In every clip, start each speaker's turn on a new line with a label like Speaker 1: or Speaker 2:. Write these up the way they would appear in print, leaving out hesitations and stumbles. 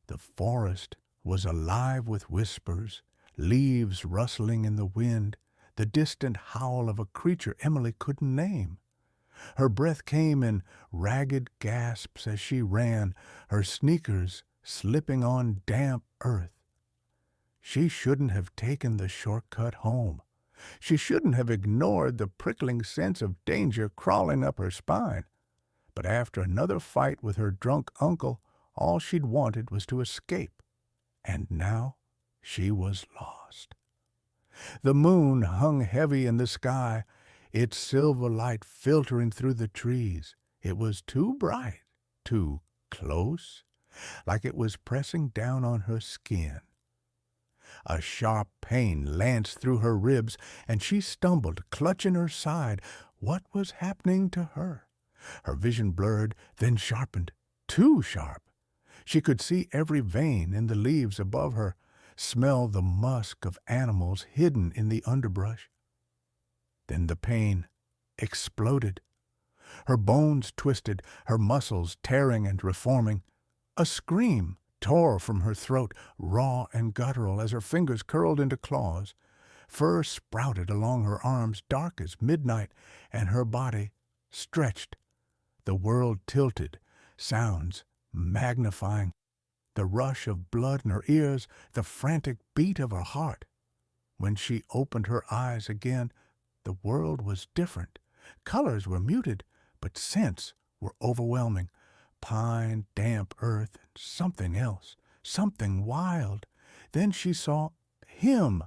Speaker 1: The forest was alive with whispers, leaves rustling in the wind, the distant howl of a creature Emily couldn't name. Her breath came in ragged gasps as she ran, her sneakers slipping on damp earth. She shouldn't have taken the shortcut home. She shouldn't have ignored the prickling sense of danger crawling up her spine. But after another fight with her drunk uncle, all she'd wanted was to escape. And now she was lost. The moon hung heavy in the sky, its silver light filtering through the trees. It was too bright, too close, like it was pressing down on her skin. A sharp pain lanced through her ribs, and she stumbled, clutching her side. What was happening to her? Her vision blurred, then sharpened, too sharp. She could see every vein in the leaves above her, smell the musk of animals hidden in the underbrush. Then the pain exploded. Her bones twisted, her muscles tearing and reforming. A scream tore from her throat, raw and guttural, as her fingers curled into claws. Fur sprouted along her arms, dark as midnight, and her body stretched. The world tilted, sounds magnifying, the rush of blood in her ears, the frantic beat of her heart. When she opened her eyes again, the world was different. Colors were muted, but scents were overwhelming. Pine, damp earth, and something else, something wild. Then she saw him.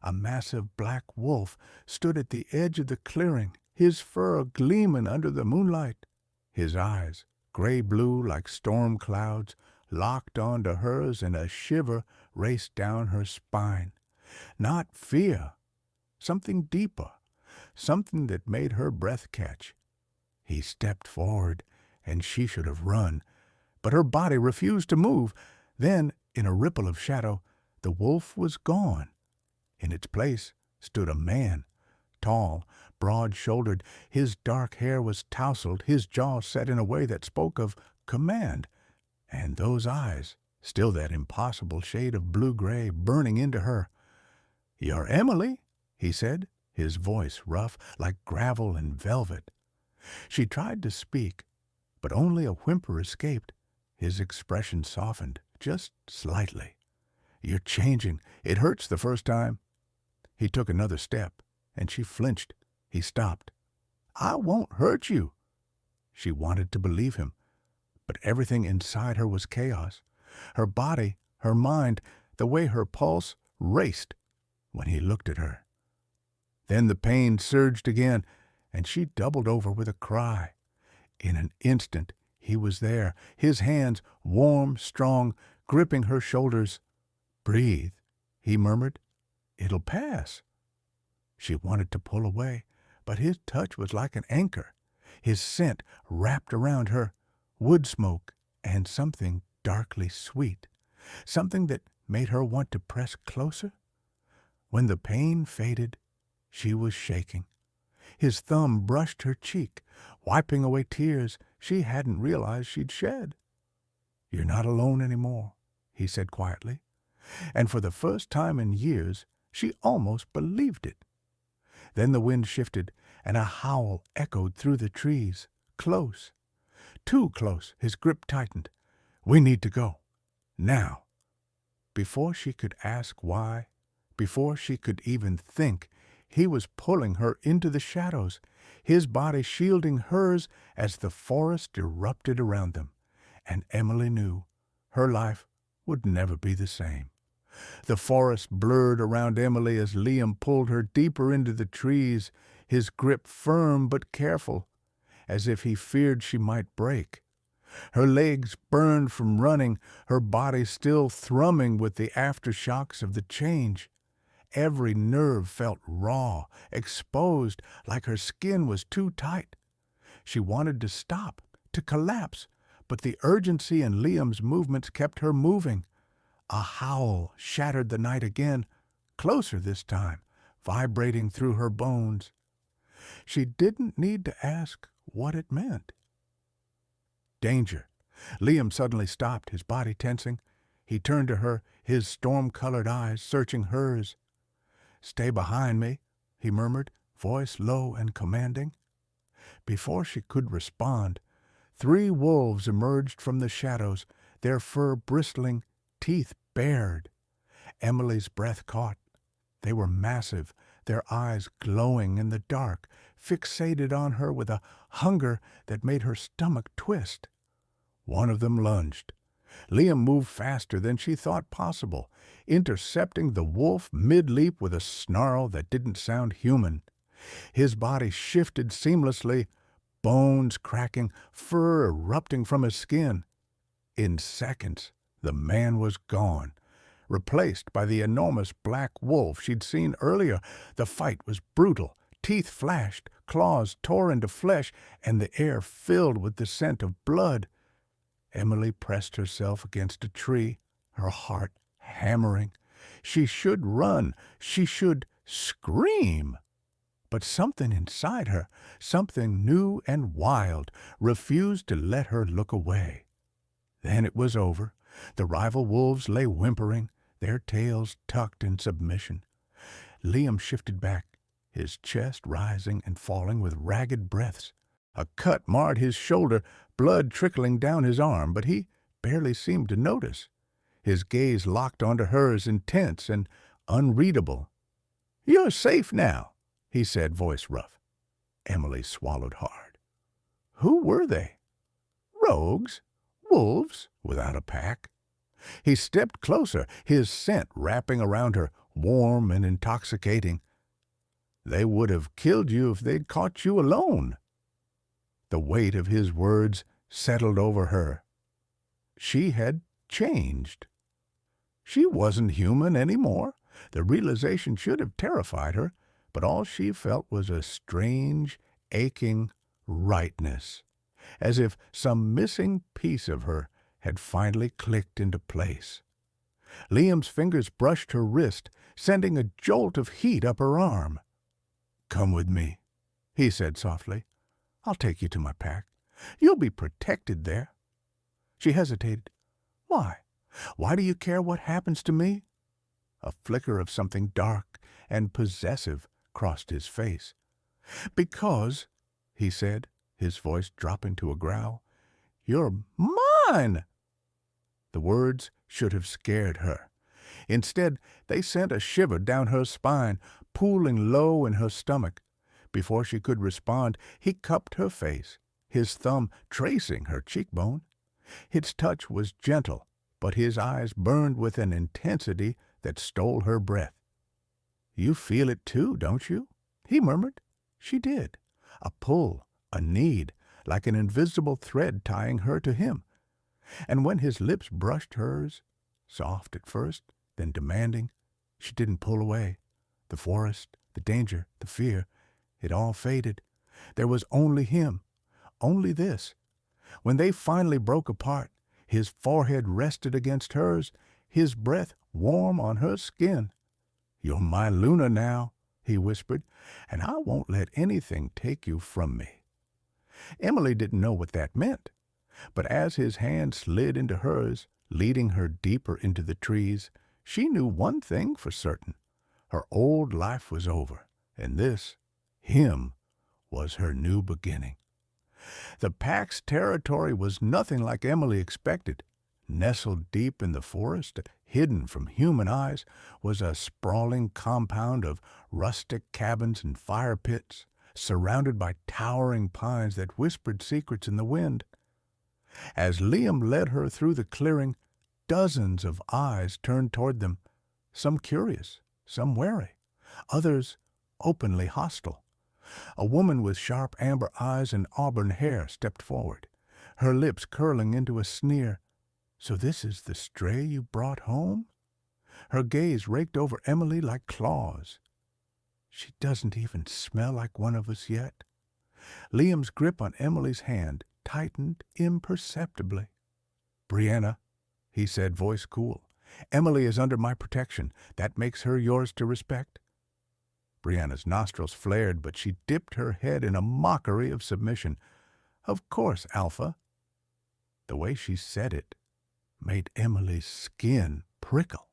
Speaker 1: A massive black wolf stood at the edge of the clearing, his fur gleaming under the moonlight. His eyes, gray-blue like storm clouds, locked onto hers, and a shiver raced down her spine. Not fear, something deeper, something that made her breath catch. He stepped forward, and she should have run, but her body refused to move. Then, in a ripple of shadow, the wolf was gone. In its place stood a man, tall, broad-shouldered. His dark hair was tousled, his jaw set in a way that spoke of command. And those eyes, still that impossible shade of blue-gray, burning into her. "You're Emily," he said, his voice rough, like gravel and velvet. She tried to speak, but only a whimper escaped. His expression softened, just slightly. "You're changing. It hurts the first time." He took another step, and she flinched. He stopped. "I won't hurt you." She wanted to believe him, but everything inside her was chaos. Her body, her mind, the way her pulse raced when he looked at her. Then the pain surged again, and she doubled over with a cry. In an instant, he was there, his hands, warm, strong, gripping her shoulders. "Breathe," he murmured. "It'll pass." She wanted to pull away, but his touch was like an anchor. His scent wrapped around her, wood smoke and something darkly sweet, something that made her want to press closer. When the pain faded, she was shaking. His thumb brushed her cheek, wiping away tears she hadn't realized she'd shed. "You're not alone anymore," he said quietly, and for the first time in years, she almost believed it. Then the wind shifted, and a howl echoed through the trees, close. Too close, his grip tightened. "We need to go. Now." Before she could ask why, before she could even think, he was pulling her into the shadows, his body shielding hers as the forest erupted around them. And Emily knew her life would never be the same. The forest blurred around Emily as Liam pulled her deeper into the trees, his grip firm but careful, as if he feared she might break. Her legs burned from running, her body still thrumming with the aftershocks of the change. Every nerve felt raw, exposed, like her skin was too tight. She wanted to stop, to collapse, but the urgency in Liam's movements kept her moving. A howl shattered the night again, closer this time, vibrating through her bones. She didn't need to ask what it meant. Danger. Liam suddenly stopped, his body tensing. He turned to her, his storm-colored eyes searching hers. "Stay behind me," he murmured, voice low and commanding. Before she could respond, 3 wolves emerged from the shadows, their fur bristling, teeth bared. Emily's breath caught. They were massive, their eyes glowing in the dark, fixated on her with a hunger that made her stomach twist. One of them lunged. Liam moved faster than she thought possible, intercepting the wolf mid-leap with a snarl that didn't sound human. His body shifted seamlessly, bones cracking, fur erupting from his skin. In seconds, the man was gone, replaced by the enormous black wolf she'd seen earlier. The fight was brutal. Teeth flashed, claws tore into flesh, and the air filled with the scent of blood. Emily pressed herself against a tree, her heart hammering. She should run. She should scream. But something inside her, something new and wild, refused to let her look away. Then it was over. The rival wolves lay whimpering, their tails tucked in submission. Liam shifted back, his chest rising and falling with ragged breaths. A cut marred his shoulder, blood trickling down his arm, but he barely seemed to notice. His gaze locked onto hers, intense and unreadable. "You're safe now," he said, voice rough. Emily swallowed hard. Who were they? Rogues? Wolves without a pack? He stepped closer, his scent wrapping around her, warm and intoxicating. "They would have killed you if they'd caught you alone." The weight of his words settled over her. She had changed. She wasn't human anymore. The realization should have terrified her, but all she felt was a strange, aching rightness, as if some missing piece of her had finally clicked into place. Liam's fingers brushed her wrist, sending a jolt of heat up her arm. "Come with me," he said softly. "I'll take you to my pack. You'll be protected there." She hesitated. "Why? Why do you care what happens to me?" A flicker of something dark and possessive crossed his face. "Because," he said, his voice dropping to a growl, "you're mine." The words should have scared her. Instead, they sent a shiver down her spine, pooling low in her stomach. Before she could respond, he cupped her face, his thumb tracing her cheekbone. His touch was gentle, but his eyes burned with an intensity that stole her breath. "You feel it too, don't you?" he murmured. She did. A pull, a need, like an invisible thread tying her to him. And when his lips brushed hers, soft at first, then demanding, she didn't pull away. The forest, the danger, the fear, it all faded. There was only him, only this. When they finally broke apart, his forehead rested against hers, his breath warm on her skin. "You're my Luna now," he whispered, "and I won't let anything take you from me." Emily didn't know what that meant, but as his hand slid into hers, leading her deeper into the trees, she knew one thing for certain. Her old life was over, and this, him, was her new beginning. The pack's territory was nothing like Emily expected. Nestled deep in the forest, hidden from human eyes, was a sprawling compound of rustic cabins and fire pits, surrounded by towering pines that whispered secrets in the wind. As Liam led her through the clearing, dozens of eyes turned toward them, some curious, some wary, others openly hostile. A woman with sharp amber eyes and auburn hair stepped forward, her lips curling into a sneer. "So this is the stray you brought home?" Her gaze raked over Emily like claws. "She doesn't even smell like one of us yet." Liam's grip on Emily's hand tightened imperceptibly. "Brianna," he said, voice cool, "Emily is under my protection. That makes her yours to respect." Brianna's nostrils flared, but she dipped her head in a mockery of submission. "Of course, Alpha." The way she said it, made Emily's skin prickle.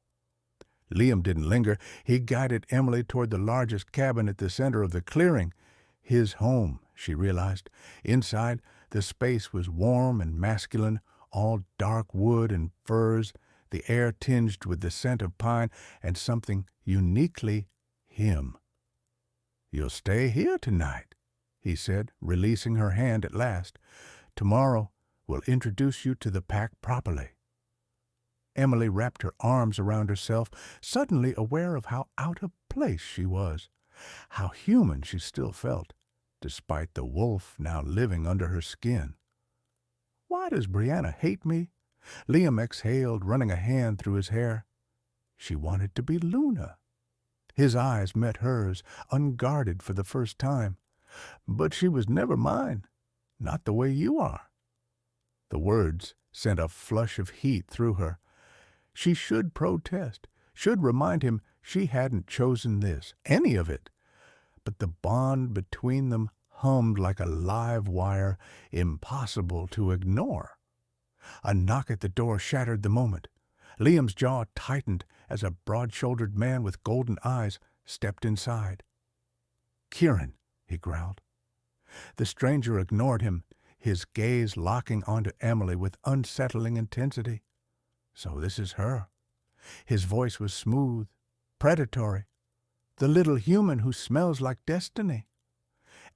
Speaker 1: Liam didn't linger. He guided Emily toward the largest cabin at the center of the clearing. His home, she realized. Inside, the space was warm and masculine, all dark wood and furs, the air tinged with the scent of pine and something uniquely him. "You'll stay here tonight," he said, releasing her hand at last. "Tomorrow we'll introduce you to the pack properly." Emily wrapped her arms around herself, suddenly aware of how out of place she was, how human she still felt, despite the wolf now living under her skin. "Why does Brianna hate me?" Liam exhaled, running a hand through his hair. She wanted to be Luna. His eyes met hers, unguarded for the first time. "But she was never mine. Not the way you are." The words sent a flush of heat through her. She should protest, should remind him she hadn't chosen this, any of it. But the bond between them hummed like a live wire, impossible to ignore. A knock at the door shattered the moment. Liam's jaw tightened as a broad-shouldered man with golden eyes stepped inside. "Kieran," he growled. The stranger ignored him, his gaze locking onto Emily with unsettling intensity. So this is her. His voice was smooth, predatory. The little human who smells like destiny.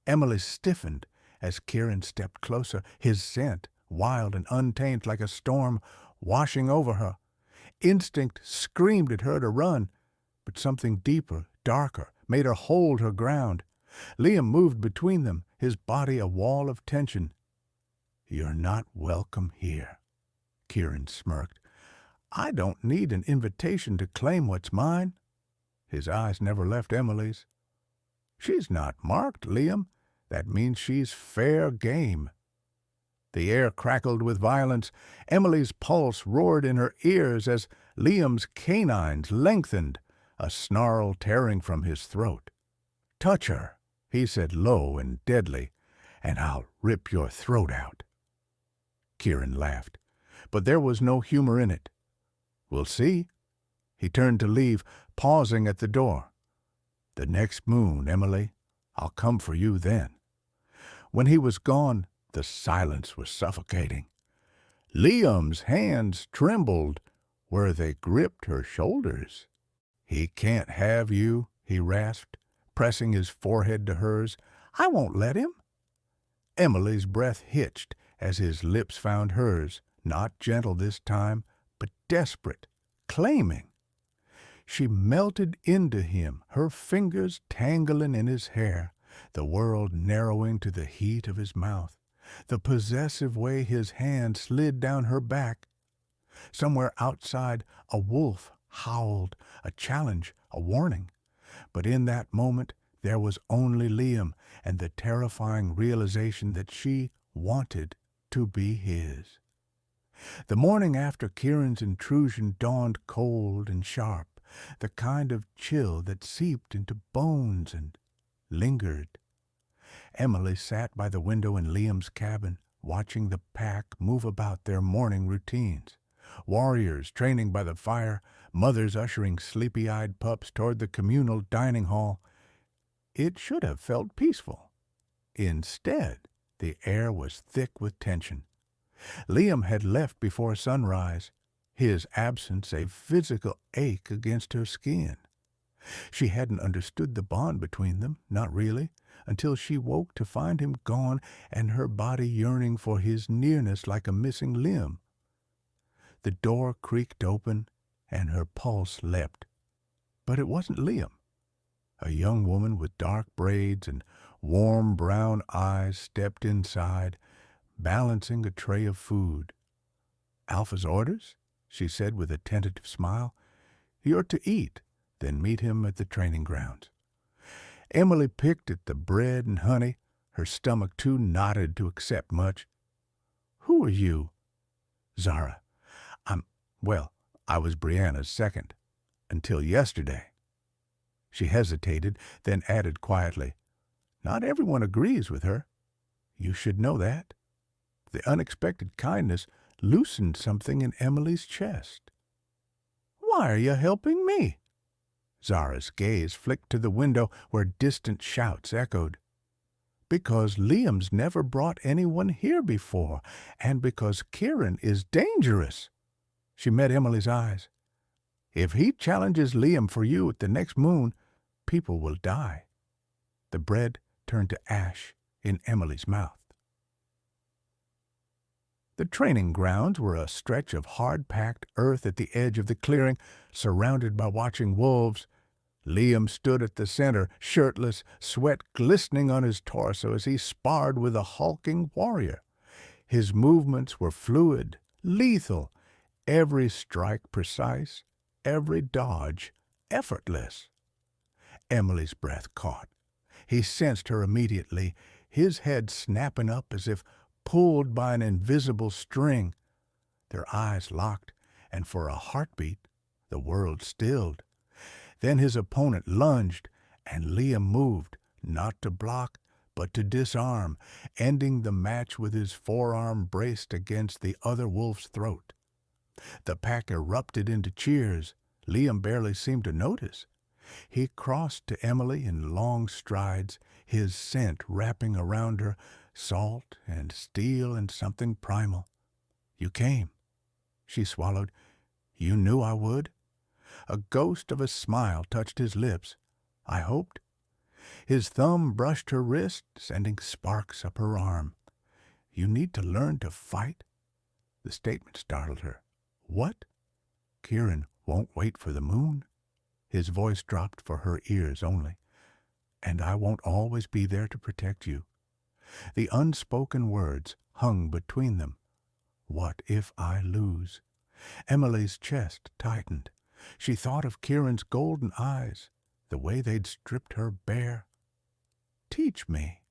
Speaker 1: Emily stiffened as Kieran stepped closer, his scent, wild and untamed like a storm, washing over her. Instinct screamed at her to run, but something deeper, darker, made her hold her ground. Liam moved between them, his body a wall of tension. "You're not welcome here," Kieran smirked. "I don't need an invitation to claim what's mine." His eyes never left Emily's. "She's not marked, Liam. That means she's fair game." The air crackled with violence. Emily's pulse roared in her ears as Liam's canines lengthened, a snarl tearing from his throat. "Touch her," he said low and deadly, "and I'll rip your throat out." Kieran laughed, but there was no humor in it. "We'll see." He turned to leave, pausing at the door. "The next moon, Emily. I'll come for you then." When he was gone, the silence was suffocating. Liam's hands trembled where they gripped her shoulders. "He can't have you," he rasped, pressing his forehead to hers. "I won't let him." Emily's breath hitched as his lips found hers, not gentle this time, but desperate, claiming. She melted into him, her fingers tangling in his hair, the world narrowing to the heat of his mouth, the possessive way his hand slid down her back. Somewhere outside, a wolf howled, a challenge, a warning. But in that moment, there was only Liam and the terrifying realization that she wanted to be his. The morning after Kieran's intrusion dawned cold and sharp, the kind of chill that seeped into bones and lingered. Emily sat by the window in Liam's cabin, watching the pack move about their morning routines. Warriors training by the fire, mothers ushering sleepy-eyed pups toward the communal dining hall. It should have felt peaceful. Instead, the air was thick with tension. Liam had left before sunrise, his absence a physical ache against her skin. She hadn't understood the bond between them, not really, until she woke to find him gone and her body yearning for his nearness like a missing limb. The door creaked open and her pulse leapt. But it wasn't Liam. A young woman with dark braids and warm brown eyes stepped inside, balancing a tray of food. "Alpha's orders?" she said with a tentative smile. "You're to eat, then meet him at the training grounds." Emily picked at the bread and honey, her stomach too knotted to accept much. "Who are you?" "Zara. I was Brianna's second, until yesterday." She hesitated, then added quietly, "Not everyone agrees with her. You should know that." The unexpected kindness loosened something in Emily's chest. "Why are you helping me?" Zara's gaze flicked to the window where distant shouts echoed. "Because Liam's never brought anyone here before, and because Kieran is dangerous." She met Emily's eyes. "If he challenges Liam for you at the next moon, people will die." The bread turned to ash in Emily's mouth. The training grounds were a stretch of hard-packed earth at the edge of the clearing, surrounded by watching wolves. Liam stood at the center, shirtless, sweat glistening on his torso as he sparred with a hulking warrior. His movements were fluid, lethal, every strike precise, every dodge effortless. Emily's breath caught. He sensed her immediately, his head snapping up as if pulled by an invisible string. Their eyes locked, and for a heartbeat, the world stilled. Then his opponent lunged, and Liam moved, not to block, but to disarm, ending the match with his forearm braced against the other wolf's throat. The pack erupted into cheers. Liam barely seemed to notice. He crossed to Emily in long strides, his scent wrapping around her, salt and steel and something primal. "You came." She swallowed. "You knew I would?" A ghost of a smile touched his lips. "I hoped." His thumb brushed her wrist, sending sparks up her arm. "You need to learn to fight?" The statement startled her. "What?" "Kieran won't wait for the moon." His voice dropped for her ears only. "And I won't always be there to protect you." The unspoken words hung between them. "What if I lose?" Emily's chest tightened. She thought of Kieran's golden eyes, the way they'd stripped her bare. "Teach me."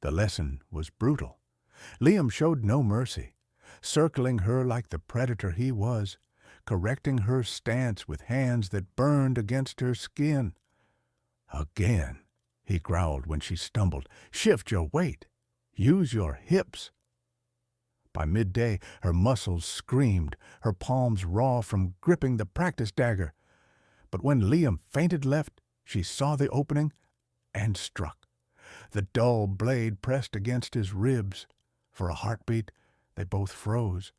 Speaker 1: The lesson was brutal. Liam showed no mercy, circling her like the predator he was, correcting her stance with hands that burned against her skin. "Again," he growled when she stumbled. "Shift your weight. Use your hips." By midday, her muscles screamed, her palms raw from gripping the practice dagger. But when Liam fainted left, she saw the opening and struck. The dull blade pressed against his ribs. For a heartbeat, they both froze.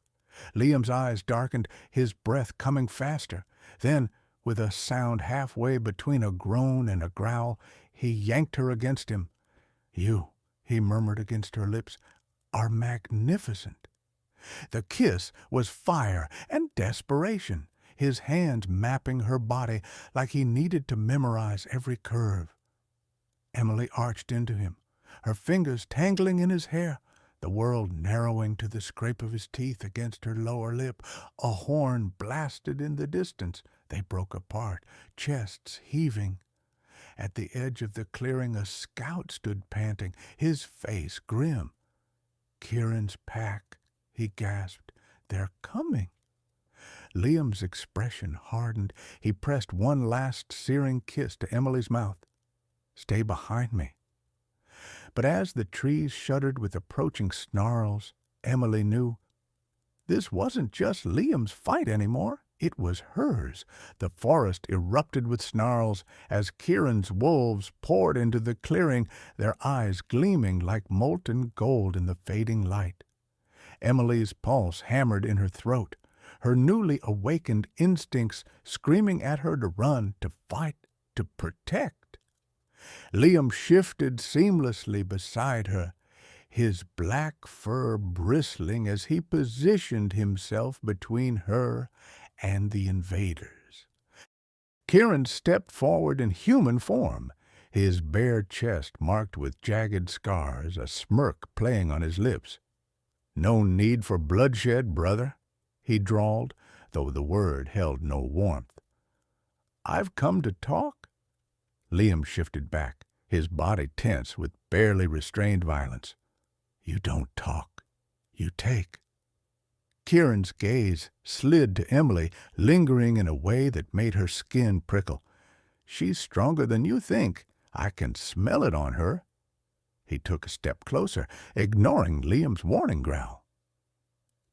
Speaker 1: Liam's eyes darkened, his breath coming faster. Then, with a sound halfway between a groan and a growl, he yanked her against him. "You," he murmured against her lips, "are magnificent." The kiss was fire and desperation, his hands mapping her body like he needed to memorize every curve. Emily arched into him, her fingers tangling in his hair, the world narrowing to the scrape of his teeth against her lower lip. A horn blasted in the distance. They broke apart, chests heaving. At the edge of the clearing, a scout stood panting, his face grim. "Kieran's pack," he gasped. "They're coming." Liam's expression hardened. He pressed one last searing kiss to Emily's mouth. "Stay behind me." But as the trees shuddered with approaching snarls, Emily knew this wasn't just Liam's fight anymore. It was hers. The forest erupted with snarls as Kieran's wolves poured into the clearing, their eyes gleaming like molten gold in the fading light. Emily's pulse hammered in her throat, her newly awakened instincts screaming at her to run, to fight, to protect. Liam shifted seamlessly beside her, his black fur bristling as he positioned himself between her and the invaders. Kieran stepped forward in human form, his bare chest marked with jagged scars, a smirk playing on his lips. "No need for bloodshed, brother," he drawled, though the word held no warmth. "I've come to talk." Liam shifted back, his body tense with barely restrained violence. "You don't talk. You take." Kieran's gaze slid to Emily, lingering in a way that made her skin prickle. "She's stronger than you think. I can smell it on her." He took a step closer, ignoring Liam's warning growl.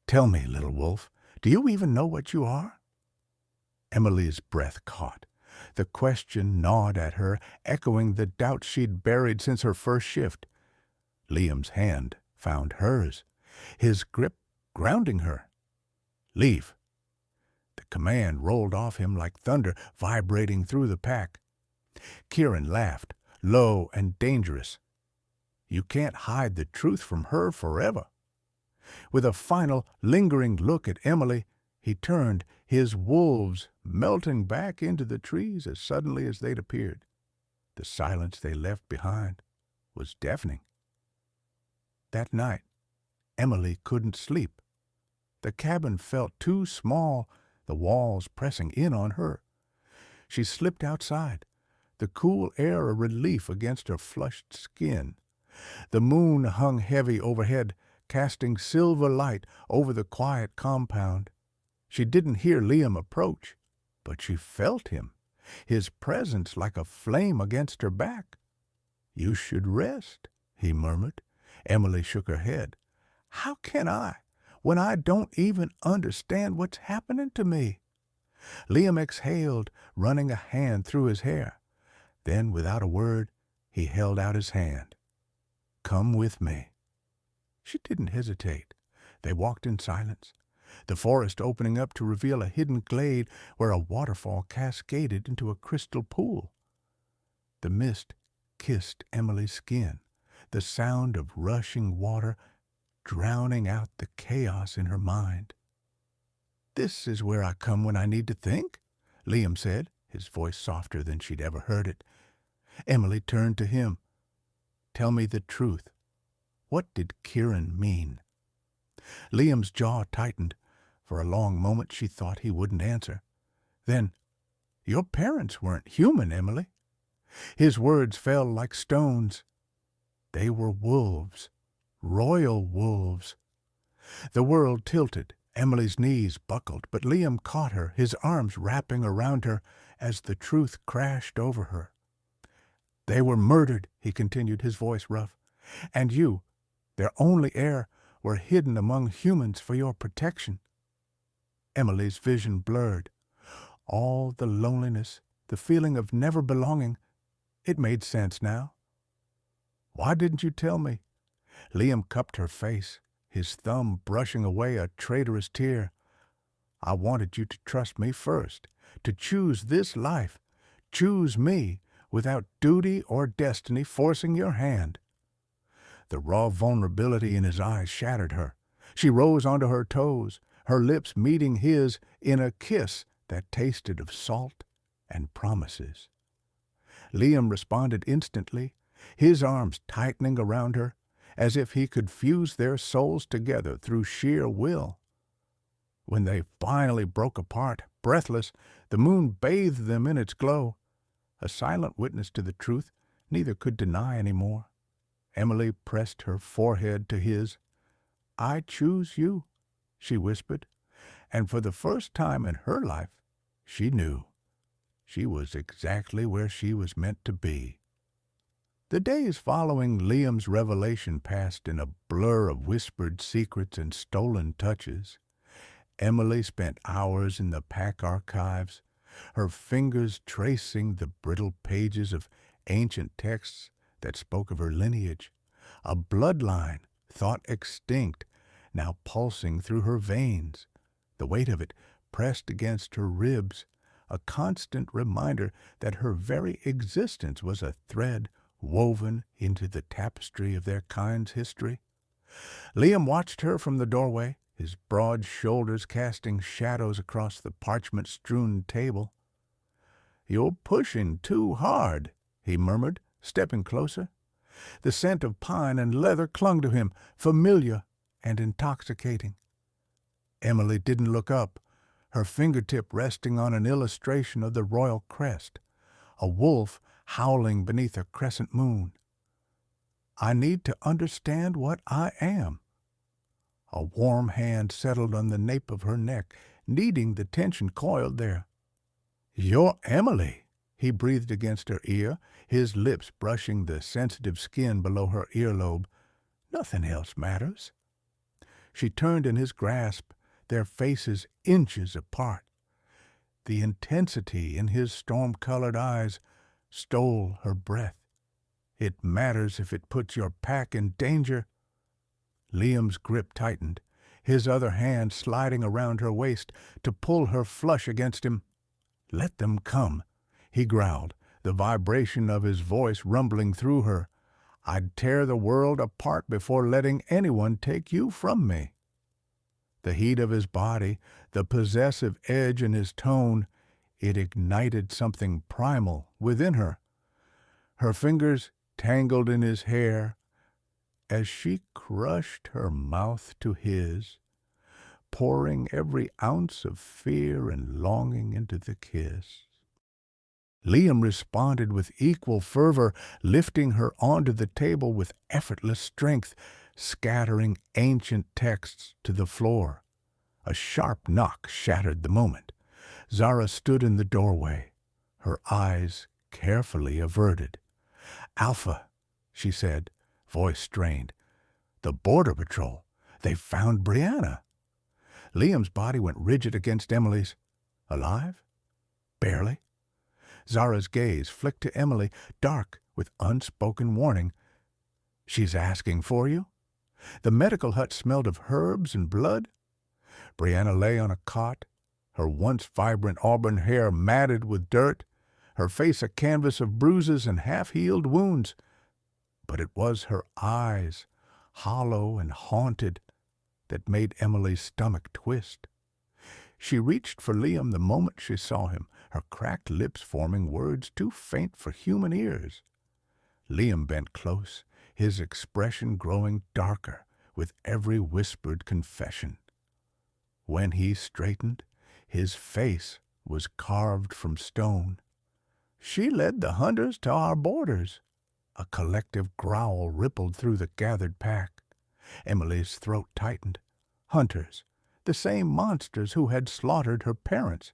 Speaker 1: Tell me, little wolf, do you even know what you are? Emily's breath caught. The question gnawed at her, echoing the doubt she'd buried since her first shift. Liam's hand found hers, his grip grounding her. Leave. The command rolled off him like thunder, vibrating through the pack. Kieran laughed, low and dangerous. You can't hide the truth from her forever. With a final, lingering look at Emily, he turned, his wolves melting back into the trees as suddenly as they'd appeared. The silence they left behind was deafening. That night, Emily couldn't sleep. The cabin felt too small, the walls pressing in on her. She slipped outside, the cool air a relief against her flushed skin. The moon hung heavy overhead, casting silver light over the quiet compound. She didn't hear Liam approach, but she felt him, his presence like a flame against her back. You should rest, he murmured. Emily shook her head. How can I, when I don't even understand what's happening to me? Liam exhaled, running a hand through his hair. Then, without a word, he held out his hand. Come with me. She didn't hesitate. They walked in silence, the forest opening up to reveal a hidden glade where a waterfall cascaded into a crystal pool. The mist kissed Emily's skin, the sound of rushing water drowning out the chaos in her mind. This is where I come when I need to think, Liam said, his voice softer than she'd ever heard it. Emily turned to him. Tell me the truth. What did Kieran mean? Liam's jaw tightened. For a long moment she thought he wouldn't answer. Then, your parents weren't human, Emily. His words fell like stones. They were wolves, royal wolves. The world tilted. Emily's knees buckled, but Liam caught her, his arms wrapping around her as the truth crashed over her. They were murdered, he continued, his voice rough. And you, their only heir, were hidden among humans for your protection. Emily's vision blurred. All the loneliness, the feeling of never belonging, it made sense now. Why didn't you tell me? Liam cupped her face, his thumb brushing away a traitorous tear. I wanted you to trust me first, to choose this life, choose me, without duty or destiny forcing your hand. The raw vulnerability in his eyes shattered her. She rose onto her toes, her lips meeting his in a kiss that tasted of salt and promises. Liam responded instantly, his arms tightening around her, as if he could fuse their souls together through sheer will. When they finally broke apart, breathless, the moon bathed them in its glow. A silent witness to the truth neither could deny any more. Emily pressed her forehead to his. I choose you, she whispered, and for the first time in her life, she knew. She was exactly where she was meant to be. The days following Liam's revelation passed in a blur of whispered secrets and stolen touches. Emily spent hours in the pack archives, her fingers tracing the brittle pages of ancient texts that spoke of her lineage, a bloodline thought extinct, now pulsing through her veins, the weight of it pressed against her ribs, a constant reminder that her very existence was a thread woven into the tapestry of their kind's history. Liam watched her from the doorway, his broad shoulders casting shadows across the parchment-strewn table. You're pushing too hard, he murmured, stepping closer. The scent of pine and leather clung to him, familiar and intoxicating. Emily didn't look up, her fingertip resting on an illustration of the royal crest, a wolf howling beneath a crescent moon. I need to understand what I am. A warm hand settled on the nape of her neck, kneading the tension coiled there. You're Emily, he breathed against her ear, his lips brushing the sensitive skin below her earlobe. Nothing else matters. She turned in his grasp, their faces inches apart. The intensity in his storm-colored eyes stole her breath. It matters if it puts your pack in danger. Liam's grip tightened, his other hand sliding around her waist to pull her flush against him. "Let them come," he growled, the vibration of his voice rumbling through her. "I'd tear the world apart before letting anyone take you from me." The heat of his body, the possessive edge in his tone, it ignited something primal within her. Her fingers tangled in his hair as she crushed her mouth to his, pouring every ounce of fear and longing into the kiss. Liam responded with equal fervor, lifting her onto the table with effortless strength, scattering ancient texts to the floor. A sharp knock shattered the moment. Zara stood in the doorway, her eyes carefully averted. "Alpha," she said, voice strained. "The Border Patrol. They've found Brianna." Liam's body went rigid against Emily's. Alive? Barely. Zara's gaze flicked to Emily, dark with unspoken warning. "She's asking for you?" The medical hut smelled of herbs and blood. Brianna lay on a cot, her once vibrant auburn hair matted with dirt, her face a canvas of bruises and half-healed wounds. But it was her eyes, hollow and haunted, that made Emily's stomach twist. She reached for Liam the moment she saw him, her cracked lips forming words too faint for human ears. Liam bent close, his expression growing darker with every whispered confession. When he straightened, his face was carved from stone. "She led the hunters to our borders." A collective growl rippled through the gathered pack. Emily's throat tightened. Hunters, the same monsters who had slaughtered her parents.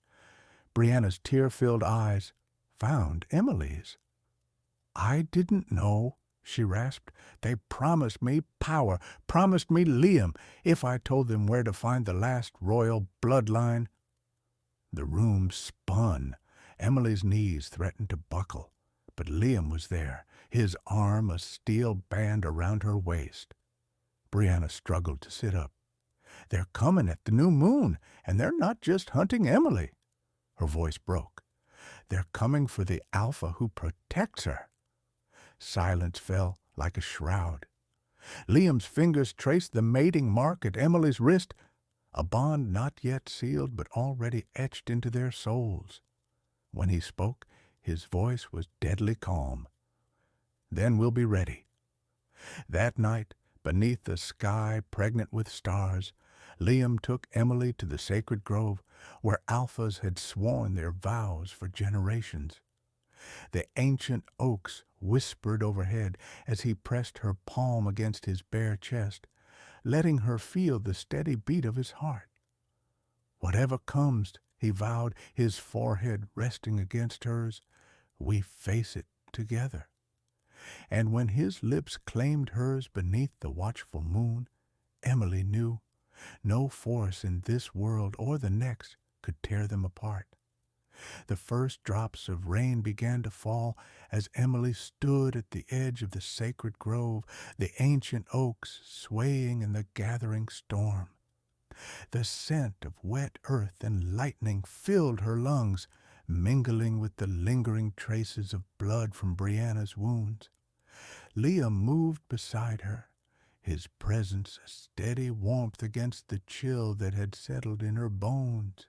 Speaker 1: Brianna's tear-filled eyes found Emily's. "I didn't know," she rasped. "They promised me power, promised me Liam, if I told them where to find the last royal bloodline." The room spun. Emily's knees threatened to buckle, but Liam was there, his arm a steel band around her waist. Brianna struggled to sit up. "They're coming at the new moon, and they're not just hunting Emily." Her voice broke. "They're coming for the Alpha who protects her." Silence fell like a shroud. Liam's fingers traced the mating mark at Emily's wrist, a bond not yet sealed but already etched into their souls. When he spoke, his voice was deadly calm. "Then we'll be ready." That night, beneath a sky pregnant with stars, Liam took Emily to the sacred grove where Alphas had sworn their vows for generations. The ancient oaks whispered overhead as he pressed her palm against his bare chest, letting her feel the steady beat of his heart. "Whatever comes," he vowed, his forehead resting against hers, "we face it together." And when his lips claimed hers beneath the watchful moon, Emily knew no force in this world or the next could tear them apart. The first drops of rain began to fall as Emily stood at the edge of the sacred grove, the ancient oaks swaying in the gathering storm. The scent of wet earth and lightning filled her lungs, mingling with the lingering traces of blood from Brianna's wounds. Liam moved beside her, his presence a steady warmth against the chill that had settled in her bones.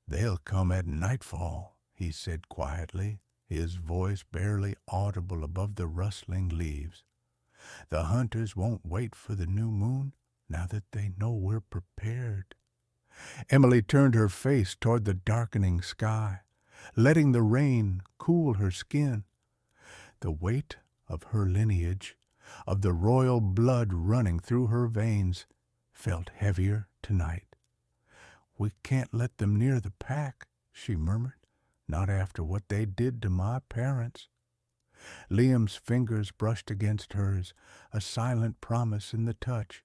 Speaker 1: "They'll come at nightfall," he said quietly, his voice barely audible above the rustling leaves. "The hunters won't wait for the new moon, now that they know we're prepared." Emily turned her face toward the darkening sky, letting the rain cool her skin. The weight of her lineage, of the royal blood running through her veins, felt heavier tonight. "We can't let them near the pack," she murmured, "not after what they did to my parents." Liam's fingers brushed against hers, a silent promise in the touch.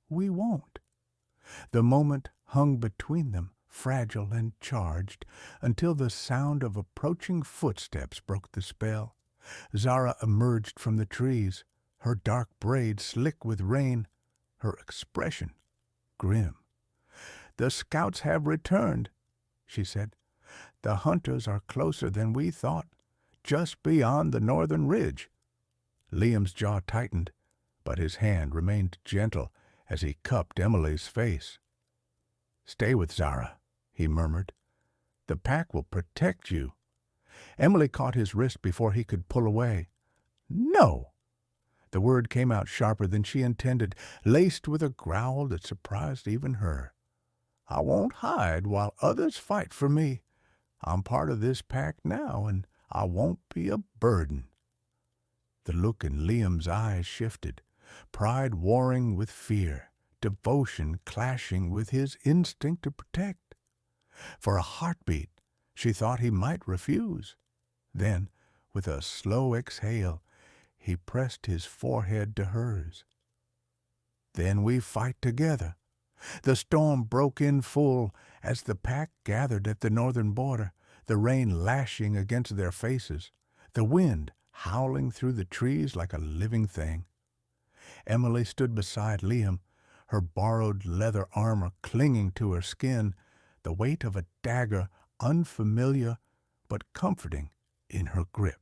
Speaker 1: we won't." The moment hung between them, fragile and charged, until the sound of approaching footsteps broke the spell. Zara emerged from the trees, her dark braid slick with rain, her expression grim. "The scouts have returned," she said. "The hunters are closer than we thought, just beyond the northern ridge." Liam's jaw tightened, but his hand remained gentle as he cupped Emily's face. "Stay with Zara," he murmured. "The pack will protect you." Emily caught his wrist before he could pull away. "No!" The word came out sharper than she intended, laced with a growl that surprised even her. "I won't hide while others fight for me. I'm part of this pack now, and I won't be a burden." The look in Liam's eyes shifted, pride warring with fear, devotion clashing with his instinct to protect. For a heartbeat, she thought he might refuse. Then, with a slow exhale, he pressed his forehead to hers. "Then we fight together." The storm broke in full as the pack gathered at the northern border, the rain lashing against their faces, the wind howling through the trees like a living thing. Emily stood beside Liam, her borrowed leather armor clinging to her skin, the weight of a dagger unfamiliar but comforting in her grip.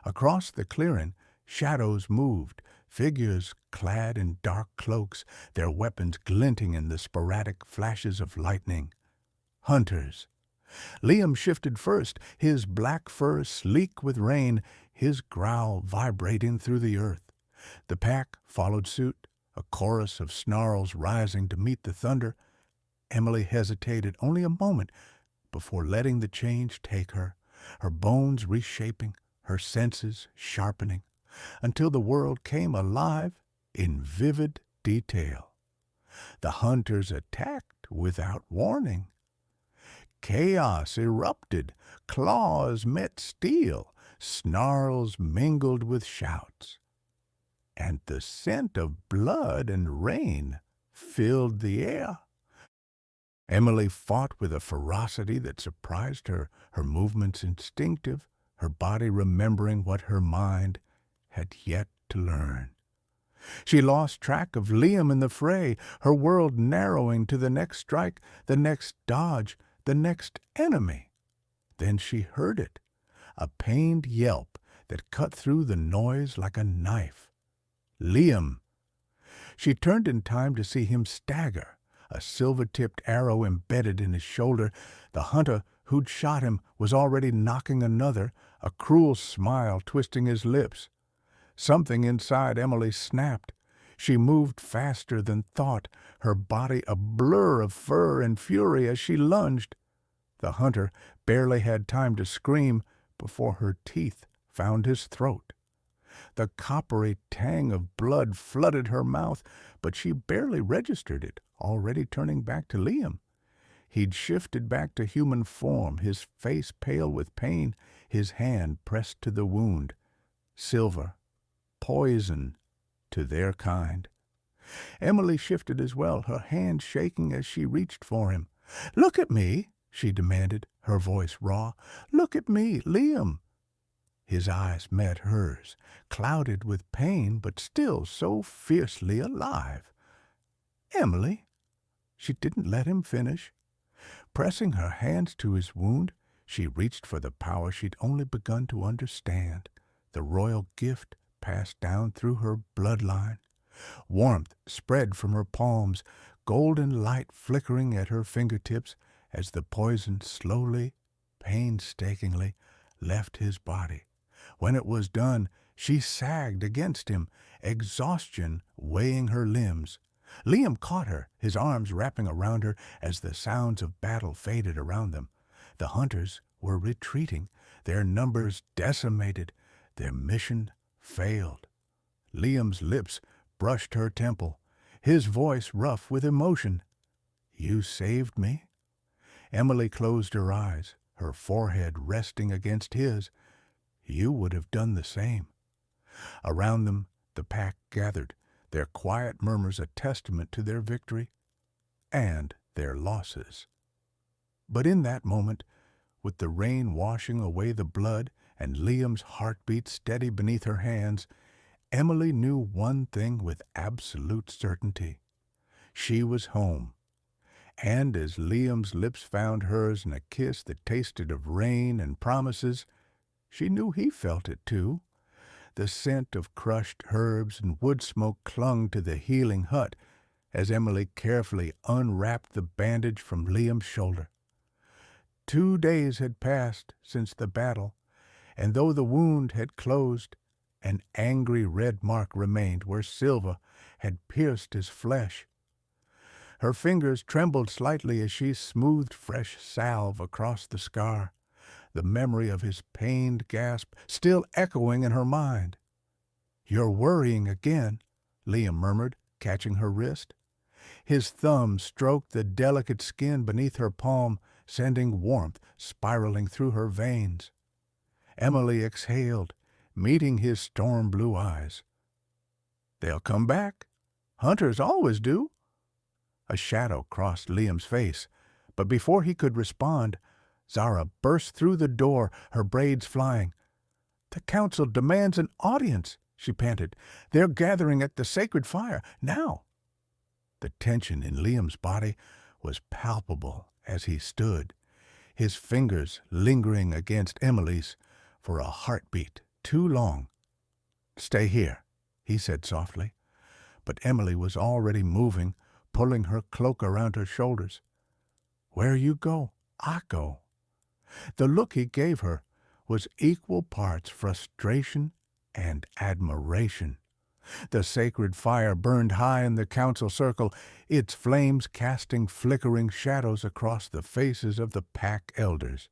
Speaker 1: Across the clearing, shadows moved, figures clad in dark cloaks, their weapons glinting in the sporadic flashes of lightning. Hunters. Liam shifted first, his black fur sleek with rain, his growl vibrating through the earth. The pack followed suit, a chorus of snarls rising to meet the thunder. Emily hesitated only a moment before letting the change take her, her bones reshaping, her senses sharpening, until the world came alive in vivid detail. The hunters attacked without warning. Chaos erupted, claws met steel, snarls mingled with shouts, and the scent of blood and rain filled the air. Emily fought with a ferocity that surprised her, her movements instinctive, her body remembering what her mind had yet to learn. She lost track of Liam in the fray, her world narrowing to the next strike, the next dodge, the next enemy. Then she heard it, a pained yelp that cut through the noise like a knife. Liam! She turned in time to see him stagger, a silver-tipped arrow embedded in his shoulder. The hunter who'd shot him was already knocking another, a cruel smile twisting his lips. Something inside Emily snapped. She moved faster than thought, her body a blur of fur and fury as she lunged. The hunter barely had time to scream before her teeth found his throat. The coppery tang of blood flooded her mouth, but she barely registered it, already turning back to Liam. He'd shifted back to human form, his face pale with pain, his hand pressed to the wound. Silver, poison to their kind. Emily shifted as well, her hand shaking as she reached for him. "Look at me," she demanded, her voice raw. "Look at me, Liam." His eyes met hers, clouded with pain, but still so fiercely alive. "Emily." She didn't let him finish. Pressing her hands to his wound, she reached for the power she'd only begun to understand, the royal gift passed down through her bloodline. Warmth spread from her palms, golden light flickering at her fingertips as the poison slowly, painstakingly, left his body. When it was done, she sagged against him, exhaustion weighing her limbs. Liam caught her, his arms wrapping around her as the sounds of battle faded around them. The hunters were retreating, their numbers decimated, their mission failed. Liam's lips brushed her temple, his voice rough with emotion. "You saved me?" Emily closed her eyes, her forehead resting against his. "You would have done the same." Around them, the pack gathered, their quiet murmurs a testament to their victory and their losses. But in that moment, with the rain washing away the blood and Liam's heartbeat steady beneath her hands, Emily knew one thing with absolute certainty. She was home. And as Liam's lips found hers in a kiss that tasted of rain and promises, she knew he felt it too. The scent of crushed herbs and wood smoke clung to the healing hut as Emily carefully unwrapped the bandage from Liam's shoulder. 2 days had passed since the battle, and though the wound had closed, an angry red mark remained where Silva had pierced his flesh. Her fingers trembled slightly as she smoothed fresh salve across the scar, the memory of his pained gasp still echoing in her mind. "You're worrying again," Liam murmured, catching her wrist. His thumb stroked the delicate skin beneath her palm, sending warmth spiraling through her veins. Emily exhaled, meeting his storm-blue eyes. "They'll come back. Hunters always do." A shadow crossed Liam's face, but before he could respond, Zara burst through the door, her braids flying. "The council demands an audience," she panted. "They're gathering at the sacred fire, now." The tension in Liam's body was palpable as he stood, his fingers lingering against Emily's for a heartbeat too long. "Stay here," he said softly, but Emily was already moving, pulling her cloak around her shoulders. "Where you go, I go." The look he gave her was equal parts frustration and admiration. The sacred fire burned high in the council circle, its flames casting flickering shadows across the faces of the pack elders.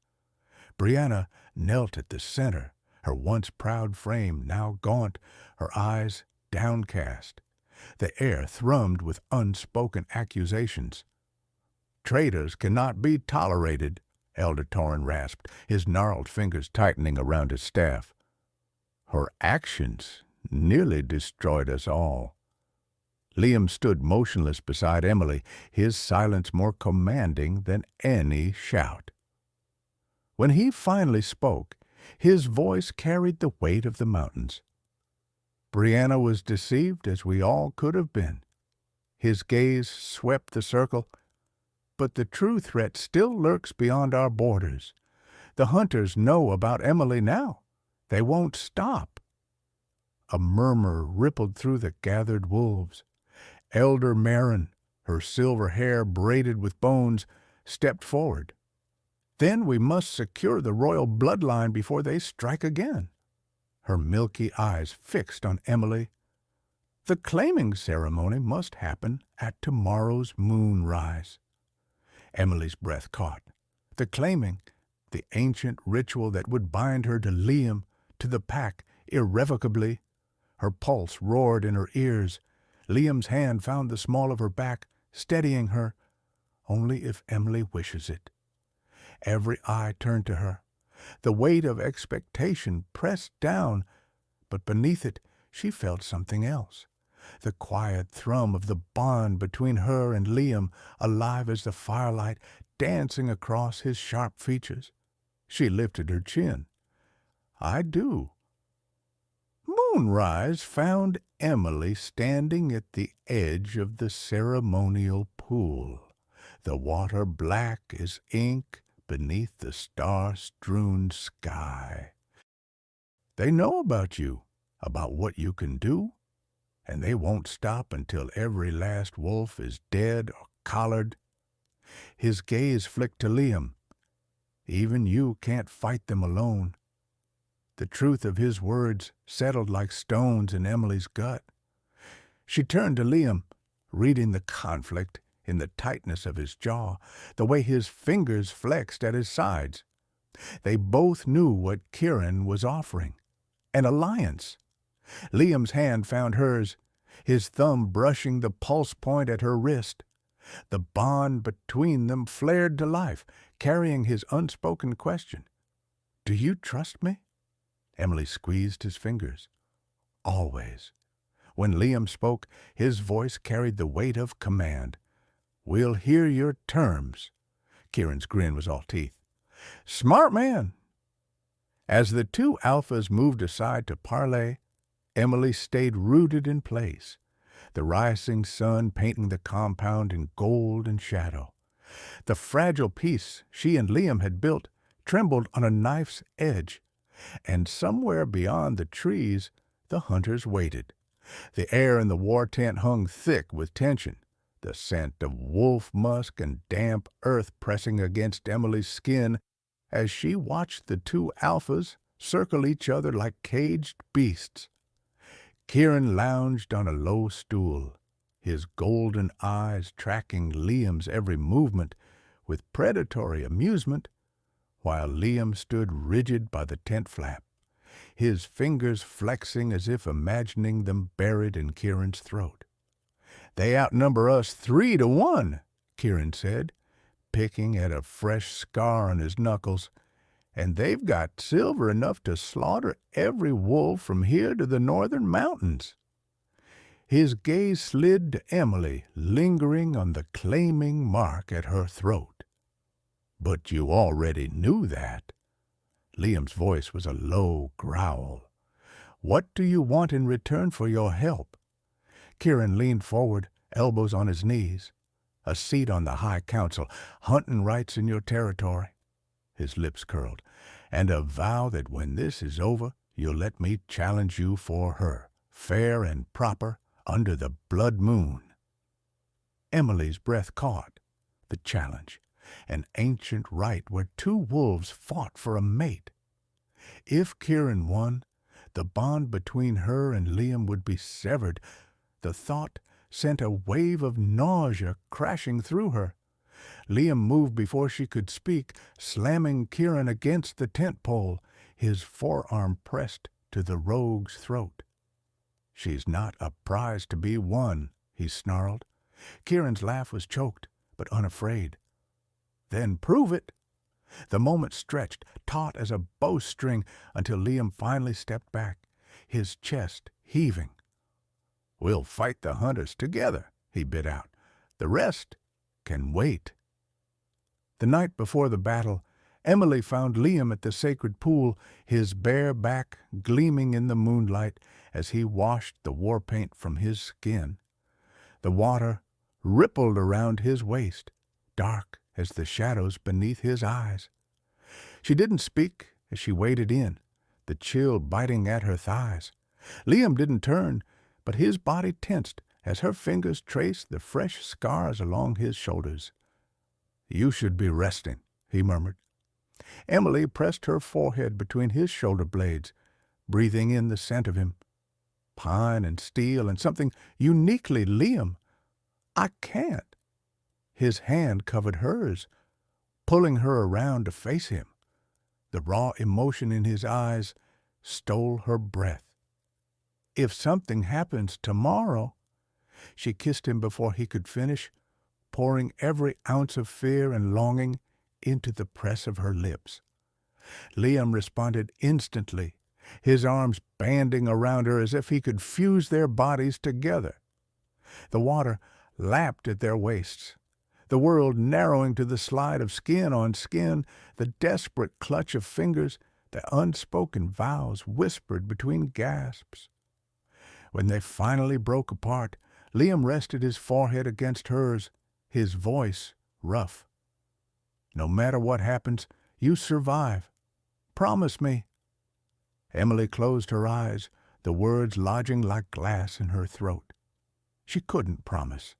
Speaker 1: Brianna knelt at the center, her once proud frame now gaunt, her eyes downcast. The air thrummed with unspoken accusations. "Traitors cannot be tolerated," Elder Torrin rasped, his gnarled fingers tightening around his staff. "Her actions nearly destroyed us all." Liam stood motionless beside Emily, his silence more commanding than any shout. When he finally spoke, his voice carried the weight of the mountains. Brianna was deceived as we all could have been. His gaze swept the circle, but the true threat still lurks beyond our borders. The hunters know about Emily now. They won't stop. A murmur rippled through the gathered wolves. Elder Marin, her silver hair braided with bones, stepped forward. "Then we must secure the royal bloodline before they strike again." Her milky eyes fixed on Emily. "The claiming ceremony must happen at tomorrow's moonrise." Emily's breath caught. The claiming, the ancient ritual that would bind her to Liam, to the pack, irrevocably. Her pulse roared in her ears. Liam's hand found the small of her back, steadying her. Only if Emily wishes it. Every eye turned to her. The weight of expectation pressed down, but beneath it she felt something else. The quiet thrum of the bond between her and Liam, alive as the firelight, dancing across his sharp features. She lifted her chin. "I do." Moonrise found Emily standing at the edge of the ceremonial pool, the water black as ink beneath the star-strewn sky. "They know about you, about what you can do, and they won't stop until every last wolf is dead or collared." His gaze flicked to Liam. "Even you can't fight them alone." The truth of his words settled like stones in Emily's gut. She turned to Liam, reading the conflict in the tightness of his jaw, the way his fingers flexed at his sides. They both knew what Kieran was offering. An alliance. Liam's hand found hers, his thumb brushing the pulse point at her wrist. The bond between them flared to life, carrying his unspoken question. "Do you trust me?" Emily squeezed his fingers. "Always. When Liam spoke, his voice carried the weight of command. "We'll hear your terms." Kieran's grin was all teeth. "Smart man." As the two alphas moved aside to parley, Emily stayed rooted in place, the rising sun painting the compound in gold and shadow. The fragile piece she and Liam had built trembled on a knife's edge, and somewhere beyond the trees the hunters waited. The air in the war tent hung thick with tension, the scent of wolf musk and damp earth pressing against Emily's skin as she watched the two alphas circle each other like caged beasts. Kieran lounged on a low stool, his golden eyes tracking Liam's every movement with predatory amusement, while Liam stood rigid by the tent flap, his fingers flexing as if imagining them buried in Kieran's throat. "They outnumber us 3-1, Kieran said, picking at a fresh scar on his knuckles, "and they've got silver enough to slaughter every wolf from here to the northern mountains." His gaze slid to Emily, lingering on the claiming mark at her throat. "But you already knew that." Liam's voice was a low growl. "What do you want in return for your help?" Kieran leaned forward, elbows on his knees. "A seat on the High Council, hunting rights in your territory." His lips curled. "And a vow that when this is over, you'll let me challenge you for her, fair and proper, under the blood moon." Emily's breath caught. The challenge. An ancient rite where two wolves fought for a mate. If Kieran won, the bond between her and Liam would be severed. The thought sent a wave of nausea crashing through her. Liam moved before she could speak, slamming Kieran against the tent pole, his forearm pressed to the rogue's throat. "She's not a prize to be won," he snarled. Kieran's laugh was choked, but unafraid. "Then prove it." The moment stretched, taut as a bowstring, until Liam finally stepped back, his chest heaving. "We'll fight the hunters together," he bit out. "The rest can wait." The night before the battle, Emily found Liam at the sacred pool, his bare back gleaming in the moonlight as he washed the war paint from his skin. The water rippled around his waist, dark as the shadows beneath his eyes. She didn't speak as she waded in, the chill biting at her thighs. Liam didn't turn, but his body tensed as her fingers traced the fresh scars along his shoulders. "You should be resting," he murmured. Emily pressed her forehead between his shoulder blades, breathing in the scent of him. Pine and steel and something uniquely Liam. "I can't." His hand covered hers, pulling her around to face him. The raw emotion in his eyes stole her breath. "If something happens tomorrow—" She kissed him before he could finish, pouring every ounce of fear and longing into the press of her lips. Liam responded instantly, his arms banding around her as if he could fuse their bodies together. The water lapped at their waists, the world narrowing to the slide of skin on skin, the desperate clutch of fingers, the unspoken vows whispered between gasps. When they finally broke apart, Liam rested his forehead against hers, his voice rough. "No matter what happens, you survive. Promise me." Emily closed her eyes, the words lodging like glass in her throat. She couldn't promise,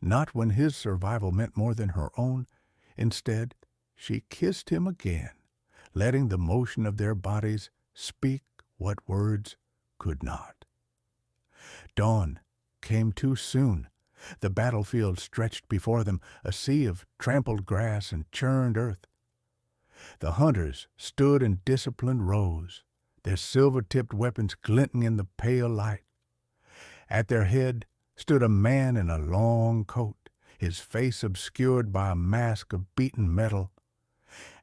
Speaker 1: not when his survival meant more than her own. Instead, she kissed him again, letting the motion of their bodies speak what words could not. Dawn came too soon. The battlefield stretched before them, a sea of trampled grass and churned earth. The hunters stood in disciplined rows, their silver-tipped weapons glinting in the pale light. At their head stood a man in a long coat, his face obscured by a mask of beaten metal.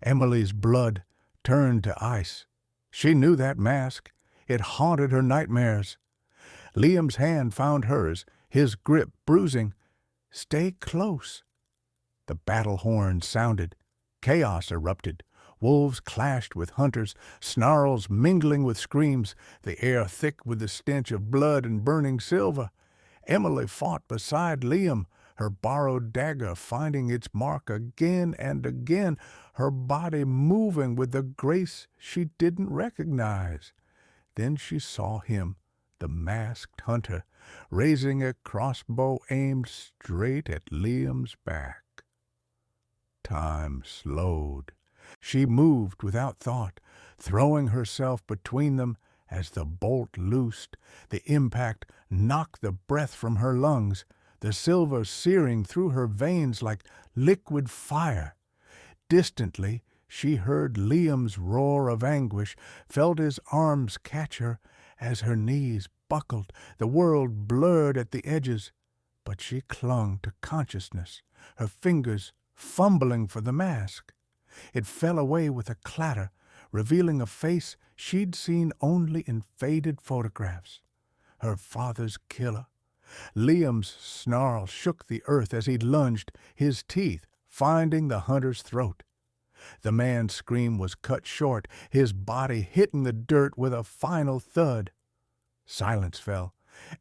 Speaker 1: Emily's blood turned to ice. She knew that mask. It haunted her nightmares. Liam's hand found hers, his grip bruising. "Stay close." The battle horn sounded. Chaos erupted. Wolves clashed with hunters, snarls mingling with screams, the air thick with the stench of blood and burning silver. Emily fought beside Liam, her borrowed dagger finding its mark again and again, her body moving with a grace she didn't recognize. Then she saw him, the masked hunter, raising a crossbow aimed straight at Liam's back. Time slowed. She moved without thought, throwing herself between them as the bolt loosed. The impact knocked the breath from her lungs, the silver searing through her veins like liquid fire. Distantly, she heard Liam's roar of anguish, felt his arms catch her as her knees buckled, the world blurred at the edges. But she clung to consciousness, her fingers fumbling for the mask. It fell away with a clatter, revealing a face she'd seen only in faded photographs. Her father's killer. Liam's snarl shook the earth as he lunged, his teeth finding the hunter's throat. The man's scream was cut short, his body hitting the dirt with a final thud. Silence fell.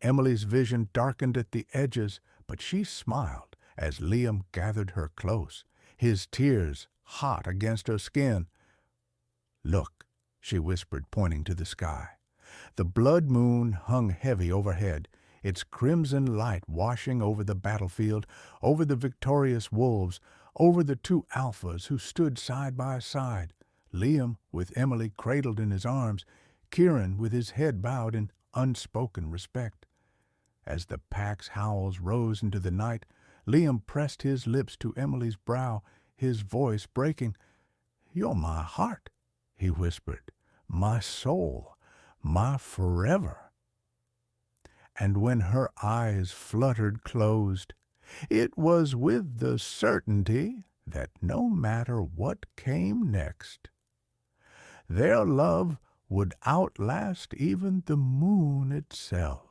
Speaker 1: Emily's vision darkened at the edges, but she smiled as Liam gathered her close, his tears hot against her skin. "Look," she whispered, pointing to the sky. The blood moon hung heavy overhead, its crimson light washing over the battlefield, over the victorious wolves, over the two alphas who stood side by side, Liam with Emily cradled in his arms, Kieran with his head bowed in unspoken respect. As the pack's howls rose into the night, Liam pressed his lips to Emily's brow, his voice breaking. "You're my heart," he whispered, "my soul, my forever." And when her eyes fluttered closed, it was with the certainty that no matter what came next, their love would outlast even the moon itself.